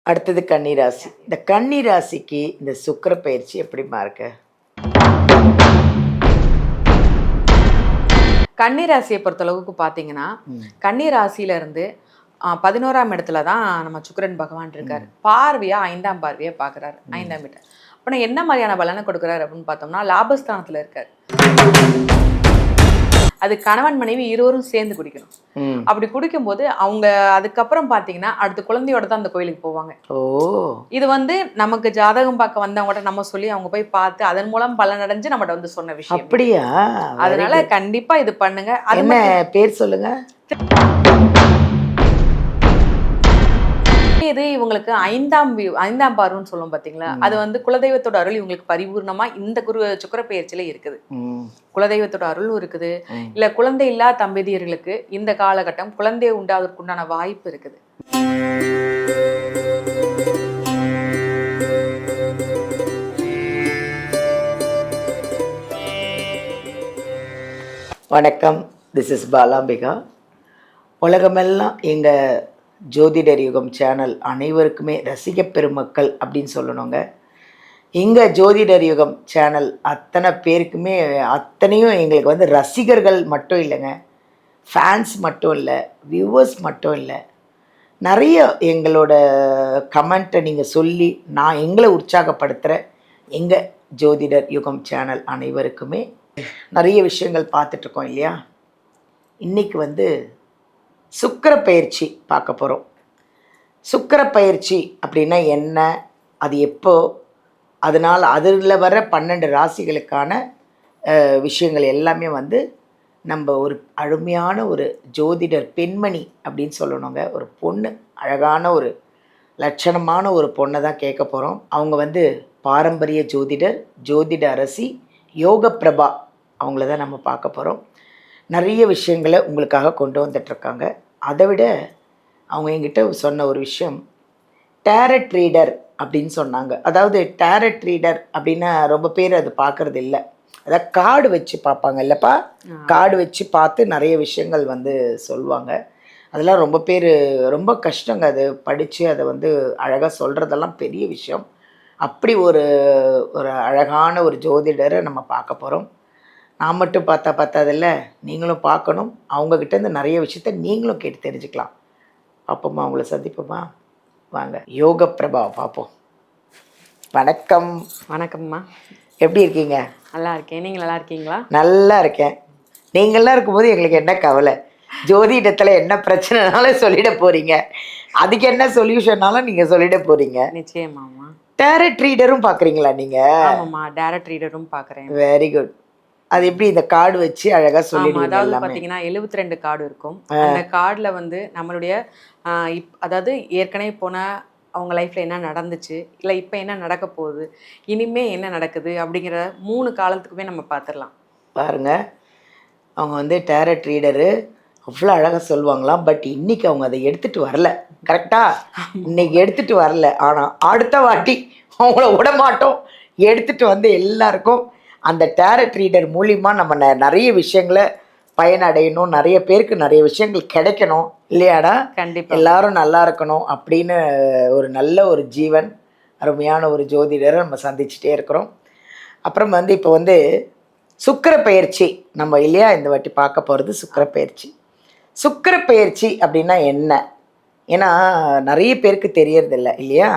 அடுத்தது கன்னி ராசி. இந்த கன்னி ராசிக்கு இந்த சுக்கிர பயிற்சி எப்படிம்மா இருக்கு? கன்னி ராசியை பொறுத்தளவுக்கு பார்த்தீங்கன்னா, கன்னி ராசியில இருந்து 11ஆம் இடத்துல தான் நம்ம சுக்கிரன் பகவான் இருக்காரு. பார்வையா 5ஆம் பார்வையா பார்க்குறாரு. 5ஆம் வீட்டை. அப்போ என்ன மாதிரியான பலனை கொடுக்குறாரு அப்படின்னு பார்த்தோம்னா, லாபஸ்தானத்தில் இருக்காரு. அது கணவன் மனைவி இருவரும் சேர்ந்து குடிக்கணும். அப்படி குடிக்கும்போது அவங்க அதுக்கப்புறம் பார்த்தீங்கன்னா அடுத்த குழந்தையோட தான் அந்த கோயிலுக்கு போவாங்க. இது நமக்கு ஜாதகம் பார்க்க வந்தவங்ககிட்ட நம்ம சொல்லி அவங்க போய் பார்த்து அதன் மூலம் பலனடைஞ்சு நம்மகிட்ட சொன்ன விஷயம். அப்படியா? அதனால கண்டிப்பா இது பண்ணுங்க. என்ன பேர் சொல்லுங்க. இது இவங்களுக்கு 5ஆம் பார்வைன்னு சொல்லுவோம் பாத்தீங்களா, அது குலதெய்வத்தோட அருள் இவங்களுக்கு பரிபூர்ணமா இந்த சுக்கிர பெயர்ச்சியில இருக்குது. குலதெய்வத்தோட அருளும் இருக்குது. இல்ல குழந்தை இல்லா தம்பதியர்களுக்கு இந்த காலகட்டம் குழந்தை உண்டாவதற்கு உண்டான வாய்ப்பு இருக்குது. வணக்கம், திஸ் இஸ் பாலாம்பிகா. உலகமெல்லாம் எங்கள் ஜோதிடர் யுகம் சேனல் அனைவருக்குமே ரசிக பெருமக்கள் அப்படின்னு சொல்லணுங்க. இங்கே ஜோதிடர் யுகம் சேனல் அத்தனை பேருக்குமே அத்தனையும் எங்களுக்கு ரசிகர்கள் மட்டும் இல்லைங்க, ஃபேன்ஸ் மட்டும் இல்லை, வியூவர்ஸ் மட்டும் இல்லை, நிறைய எங்களோட கமெண்ட்டை நீங்கள் சொல்லி நான் எங்களை உற்சாகப்படுத்துகிற எங்கள் ஜோதிடர் யுகம் சேனல் அனைவருக்குமே நிறைய விஷயங்கள் பார்த்துட்ருக்கோம் இல்லையா. இன்றைக்கி சுக்கிர பயிற்சி பார்க்க போகிறோம். சுக்கிர பயிற்சி அப்படின்னா என்ன, அது எப்போ, அதனால் அதில் வர 12 ராசிகளுக்கான விஷயங்கள் எல்லாமே நம்ம ஒரு அருமையான ஒரு ஜோதிடர் பெண்மணி அப்படின்னு சொல்லணுங்க. ஒரு பொண்ணு, அழகான ஒரு லட்சணமான ஒரு பொண்ணை தான் கேட்க போகிறோம். அவங்க பாரம்பரிய ஜோதிடர், ஜோதிட அரசி யோக பிரபா, அவங்கள தான் நம்ம பார்க்க போகிறோம். நிறைய விஷயங்களை உங்களுக்காக கொண்டு வந்துட்டுருக்காங்க. அதை விட அவங்க என்கிட்ட சொன்ன ஒரு விஷயம், டேரட் ரீடர் அப்படின்னு சொன்னாங்க. அதாவது டேரட் ரீடர் அப்படின்னா ரொம்ப பேர் அது பார்க்குறது இல்லை. அதாவது கார்டு வச்சு பார்ப்பாங்க இல்லைப்பா, கார்டு வச்சு பார்த்து நிறைய விஷயங்கள் சொல்லுவாங்க. அதெல்லாம் ரொம்ப பேர் ரொம்ப கஷ்டங்க. அது படித்து அதை அழகாக சொல்கிறதெல்லாம் பெரிய விஷயம். அப்படி ஒரு அழகான ஒரு ஜோதிடரை நம்ம பார்க்க போகிறோம். நான் மட்டும் பார்த்ததில்ல, நீங்களும் பார்க்கணும். அவங்கக்கிட்டேருந்து நிறைய விஷயத்த நீங்களும் கேட்டு தெரிஞ்சுக்கலாம். பார்ப்போம்மா, அவங்கள சந்திப்போம்மா, வாங்க. யோக பிரபாவை பார்ப்போம். வணக்கம். வணக்கம்மா, எப்படி இருக்கீங்க? நல்லா இருக்கேன். நீங்கள் நல்லா இருக்கீங்களா? நல்லா இருக்கேன். நீங்கள்லாம் இருக்கும்போது எங்களுக்கு என்ன கவலை, ஜோதிடத்தில் என்ன பிரச்சனைனாலும் சொல்லிட போகிறீங்க, அதுக்கு என்ன சொல்யூஷன்னாலும் நீங்கள் சொல்லிட போகிறீங்க. நிச்சயமாம்மா. டேரட் ரீடரும் பார்க்குறீங்களா நீங்கள்? ஆமாம்மா, டேரட் ரீடரும் பார்க்குறேன். Very good. அது எப்படி இந்த கார்டு வச்சு அழகாக சொல்லிடுவீங்க? அதாவது பார்த்தீங்கன்னா 72 கார்டு இருக்கும். அந்த கார்டில் நம்மளுடைய அதாவது ஏற்கனவே போன அவங்க லைஃப்பில் என்ன நடந்துச்சு, இல்லை இப்போ என்ன நடக்க போகுது, இனிமே என்ன நடக்குது அப்படிங்கிற 3 காலத்துக்குமே நம்ம பார்த்துடலாம். பாருங்கள், அவங்க டேரட் ரீடரு அவ்வளோ அழகாக சொல்லுவாங்களாம். பட் இன்றைக்கி அவங்க அதை எடுத்துகிட்டு வரல. கரெக்டாக இன்றைக்கி எடுத்துகிட்டு வரல. ஆனால் அடுத்த வாட்டி அவங்கள விட மாட்டோம், எடுத்துகிட்டு எல்லாருக்கும் அந்த டேரட் ரீடர் மூலிமா நம்ம நிறைய விஷயங்களை பயனடையணும், நிறைய பேருக்கு நிறைய விஷயங்கள் கிடைக்கணும் இல்லையாடா? கண்டிப்பாக. எல்லாரும் நல்லா இருக்கணும் அப்படின்னு ஒரு நல்ல ஒரு ஜீவன், அருமையான ஒரு ஜோதிடரை நம்ம சந்திச்சுட்டே இருக்கிறோம். அப்புறம் இப்போ சுக்கிர பயிற்சி நம்ம இல்லையா இந்த வாட்டி பார்க்க போகிறது சுக்கிர பயிற்சி. சுக்கிர பயிற்சி அப்படின்னா என்ன? ஏன்னா நிறைய பேருக்கு தெரியறதில்ல இல்லையா.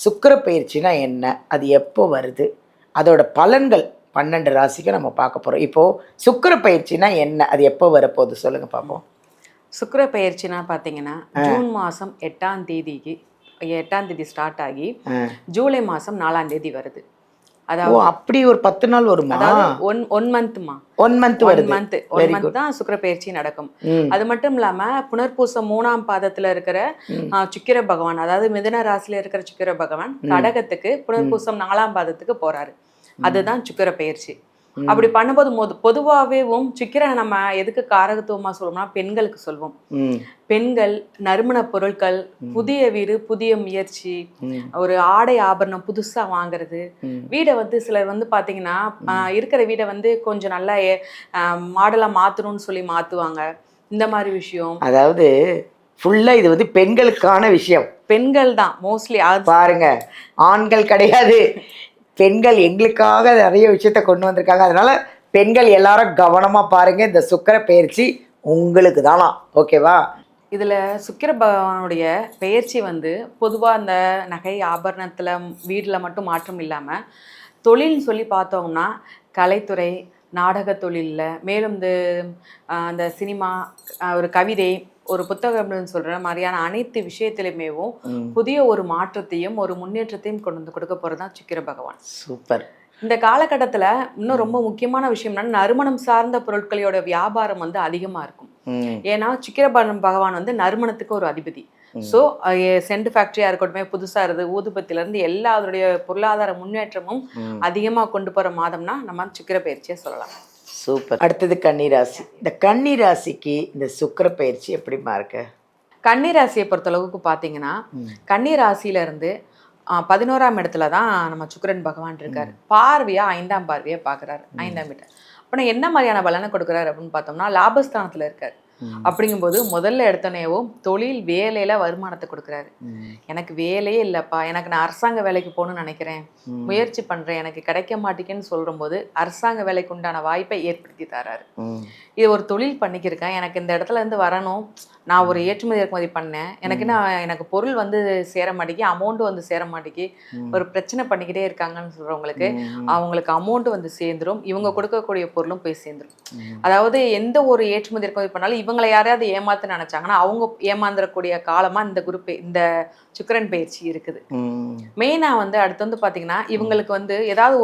சுக்கிர பயிற்சினா என்ன, அது எப்போ வருது, அதோட பலன்கள் 12 ராசிக்கு நம்ம பார்க்க போகிறோம். இப்போது சுக்கிர பயிற்சினா என்ன, அது எப்போ வரப்போகுது சொல்லுங்கள் பார்ப்போம். சுக்கிர பயிற்சினா பார்த்தீங்கன்னா ஜூன் மாதம் 8ஆம் தேதி ஸ்டார்ட் ஆகி ஜூலை மாதம் 4ஆம் தேதி வருது. அதாவது அப்படி ஒரு 10 நாள் வருமா? அதாவது ஒன் மந்த் தான் சுக்கிர பயிற்சி நடக்கும். அது மட்டும் இல்லாம புனர்பூசம் 3ஆம் பாதத்துல இருக்கிற சுக்கிர பகவான், அதாவது மிதுன ராசியில இருக்கிற சுக்கிர பகவான் கடகத்துக்கு புனர்பூசம் 4ஆம் பாதத்துக்கு போறாரு. அதுதான் சுக்கிர பயிற்சி. அப்படி பண்ணும்போது பொதுவாகவே சுக்கிரனை நம்ம எதுக்கு காரகத்துவமா சொல்லுவோம்னா பெண்களுக்கு சொல்வோம். பெண்கள் நறுமண பொருட்கள், புதிய வீடு, புதிய முயற்சி, ஒரு ஆடை ஆபரணம் புதுசா வாங்குறது, வீடை சிலர் பாத்தீங்கன்னா இருக்கிற வீடை கொஞ்சம் நல்லா மாடலா மாத்தணும்னு சொல்லி மாத்துவாங்க. இந்த மாதிரி விஷயம், அதாவது ஃபுல்லா இது பெண்களுக்கான விஷயம். பெண்கள் தான் மோஸ்ட்லி. பாருங்க, ஆண்கள் கிடையாது, பெண்கள் எங்களுக்காக நிறைய விஷயத்த கொண்டு வந்திருக்காங்க. அதனால பெண்கள் எல்லாரும் கவனமா பாருங்க, இந்த சுக்கிர பெயர்ச்சி உங்களுக்கு தானா, ஓகேவா? இதுல சுக்கிர பகவானுடைய பெயர்ச்சி வந்து பொதுவா அந்த நகை ஆபரணத்துல வீடுல மட்டும் மாற்றம் இல்லாம தொழில்னு சொல்லி பார்த்தோம்னா கலைத்துறை, நாடக தொழில்ல, மேலும் இந்த அந்த சினிமா, ஒரு கவிதை, ஒரு புத்தகம்னு சொல்ற மாதிரியான அனைத்து விஷயத்திலுமேவும் புதிய ஒரு மாற்றத்தையும் ஒரு முன்னேற்றத்தையும் கொண்டு வந்து கொடுக்க போறதுதான் சுக்கிர பகவான். சூப்பர். இந்த காலகட்டத்துல இன்னும் ரொம்ப முக்கியமான விஷயம் என்னன்னா, நறுமணம் சார்ந்த பொருட்களோட வியாபாரம் வந்து அதிகமா இருக்கும். ஏன்னா சுக்கிர பகவான் வந்து நறுமணத்துக்கு ஒரு அதிபதி. ஸோ சென்ட் ஃபேக்டரியா இருக்கட்டும், புதுசா இருந்து ஊதுபத்தில இருந்து எல்லா அதனுடைய பொருளாதார முன்னேற்றமும் அதிகமா கொண்டு போற மாதம்னா நம்ம சுக்கிர பயிற்சியை சொல்லலாம். சூப்பர். அடுத்தது கன்னிராசி. இந்த கன்னிராசிக்கு இந்த சுக்கிர பயிற்சி எப்படிமா இருக்கு? கன்னிராசியை பொறுத்தளவுக்கு பார்த்தீங்கன்னா, கன்னிராசியில இருந்து 11ஆம் இடத்துல தான் நம்ம சுக்கிரன் பகவான் இருக்காரு. பார்வையா 5ஆம் பார்வையா பார்க்குறாரு, 5ஆம் வீட்டை. அப்போ என்ன மாதிரியான பலனை கொடுக்குறாரு அப்படின்னு பார்த்தோம்னா, லாபஸ்தானத்துல இருக்காரு. அப்படிங்கும்போது முதல்ல எடுத்தோடனேவும் தொழில் வேலையில வருமானத்தை கொடுக்குறாரு. எனக்கு வேலையே இல்லப்பா, எனக்கு நான் அரசாங்க வேலைக்கு போகணும்னு நினைக்கிறேன், முயற்சி பண்றேன், எனக்கு கிடைக்க மாட்டேங்குன்னு சொல்ற போது அரசாங்க வேலைக்கு உண்டான வாய்ப்பை ஏற்படுத்தி தராரு. இது ஒரு தொழில் பண்ணிக்கிருக்கேன், எனக்கு இந்த இடத்துல இருந்து வரணும், நான் ஒரு ஏற்றுமதி இறக்குமதி பண்ணேன், எனக்கு பொருள் வந்து சேர மாட்டேங்கி, அமௌண்ட் வந்து சேர மாட்டேங்கி, ஒரு பிரச்சனை பண்ணிக்கிட்டே இருக்காங்கன்னு சொல்றவங்களுக்கு அவங்களுக்கு அமௌண்ட் வந்து சேர்ந்துரும், இவங்க கொடுக்கக்கூடிய பொருளும் போய் சேர்ந்துரும். அதாவது எந்த ஒரு ஏற்றுமதி இறக்குமதி பண்ணாலும் இவங்களை யாரையாவது ஏமாத்து நினைச்சாங்கன்னா அவங்க ஏமாந்துடக்கூடிய காலமா இந்த சுக்கிரன் பயிற்சி இருக்குது. மெயினா வந்து அடுத்து வந்து பாத்தீங்கன்னா, இவங்களுக்கு வந்து ஏதாவது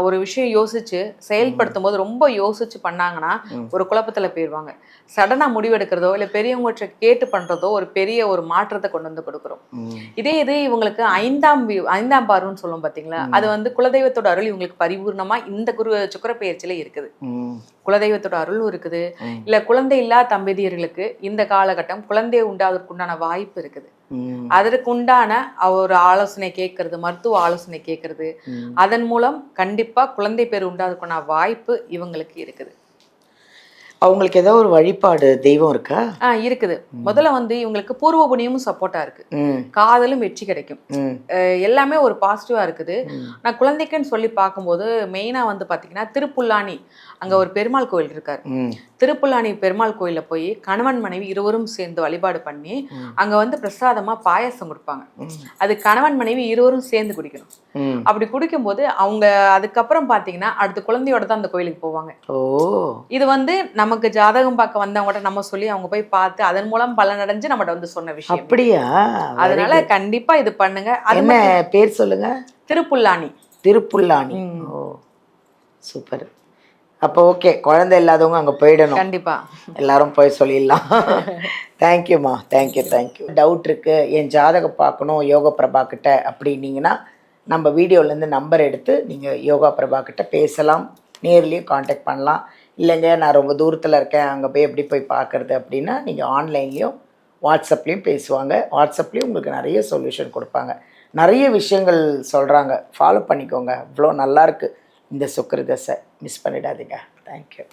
ஒரு விஷயம் யோசிச்சு செயல்படுத்தும் போது ரொம்ப யோசிச்சு பண்ணாங்கன்னா ஒரு குழப்பத்துல போயிடுவாங்க. சடனா முடிவெடுக்கிறதோ இல்லை பெரியவங்கள்ட்ட கேட்டு பண்றதோ ஒரு பெரிய ஒரு மாற்றத்தை கொண்டு வந்து கொடுக்குறோம். இதே இது இவங்களுக்கு 5ஆம் பார்வைன்னு சொல்லுவோம் பாத்தீங்களா, அது வந்து குலதெய்வத்தோட அருள் இவங்களுக்கு பரிபூர்ணமா இந்த சுக்கிர பெயர்ச்சியில இருக்குது. குலதெய்வத்தோட அருளும் இருக்குது. இல்ல குழந்தை இல்லா தம்பதியர்களுக்கு இந்த காலகட்டம் குழந்தை உண்டாவதற்குண்டான வாய்ப்பு இருக்குது. அதற்கு உண்டான ஒரு ஆலோசனை கேட்கறது, மருத்துவ ஆலோசனை கேட்கறது, அதன் மூலம் கண்டிப்பா குழந்தை பேர் உண்டாவதற்கான வாய்ப்பு இவங்களுக்கு இருக்குது. அவங்களுக்கு ஏதோ ஒரு வழிபாடு தெய்வம் இருக்கா? இருக்குது. முதல்ல வந்து இவங்களுக்கு பூர்வ புண்ணியமும் சப்போர்ட்டா இருக்கு, காதலும் வெற்றி கிடைக்கும், எல்லாமே ஒரு பாசிட்டிவா இருக்குது. நான் குழந்தைக்குன்னு சொல்லி பார்க்கும்போது மெயினா வந்து பாத்தீங்கன்னா திருப்புல்லானி, அங்க ஒரு பெருமாள் கோயில் இருக்காரு. திருப்புல்லானி பெருமாள் கோயில போய் கணவன் மனைவி இருவரும் சேர்ந்து வழிபாடு பண்ணி அங்க வந்து பிரசாதமா பாயாசம் கொடுப்பாங்க. அது கணவன் மனைவி இருவரும் சேர்ந்து குடிக்கணும். அப்படி குடிக்கும்போது அவங்க அதுக்கப்புறம் பாத்தீங்கன்னா அடுத்த குழந்தையோட தான் அந்த கோயிலுக்கு போவாங்க. இது வந்து நமக்கு ஜாதகம் பார்க்க வந்தவங்ககிட்ட நம்ம சொல்லி அவங்க போய் பார்த்து அதன் மூலம் பலனடைஞ்சு நம்மகிட்ட வந்து சொன்ன விஷயம். அப்படியா? அதனால கண்டிப்பா இது பண்ணுங்க. என்ன பேர் சொல்லுங்க? திருப்புல்லானி. திருப்புல்லானி. ஓ சூப்பர். அப்போ ஓகே, குழந்தை இல்லாதவங்க அங்கே போயிடணும். கண்டிப்பா எல்லாரும் போய் சொல்லிடலாம். தேங்க்யூம்மா, தேங்க்யூ. டவுட் இருக்கு, என் ஜாதகம் பார்க்கணும் யோகா பிரபா கிட்ட அப்படின்னீங்கன்னா நம்ம வீடியோலேருந்து நம்பர் எடுத்து நீங்கள் யோகா பிரபா கிட்ட பேசலாம், நேர்லேயும் காண்டாக்ட் பண்ணலாம். இல்லைங்க நான் ரொம்ப தூரத்தில் இருக்கேன், அங்கே போய் எப்படி போய் பார்க்குறது அப்படின்னா நீங்கள் ஆன்லைன்லேயும் வாட்ஸ்அப்லேயும் பேசுவாங்க. வாட்ஸ்அப்லேயும் உங்களுக்கு நிறைய சொல்யூஷன் கொடுப்பாங்க, நிறைய விஷயங்கள் சொல்கிறாங்க, ஃபாலோ பண்ணிக்கோங்க. இவ்வளோ நல்லாயிருக்கு இந்த சுக்கிர தசை, மிஸ் பண்ணிடாதீங்க. தேங்க்யூ.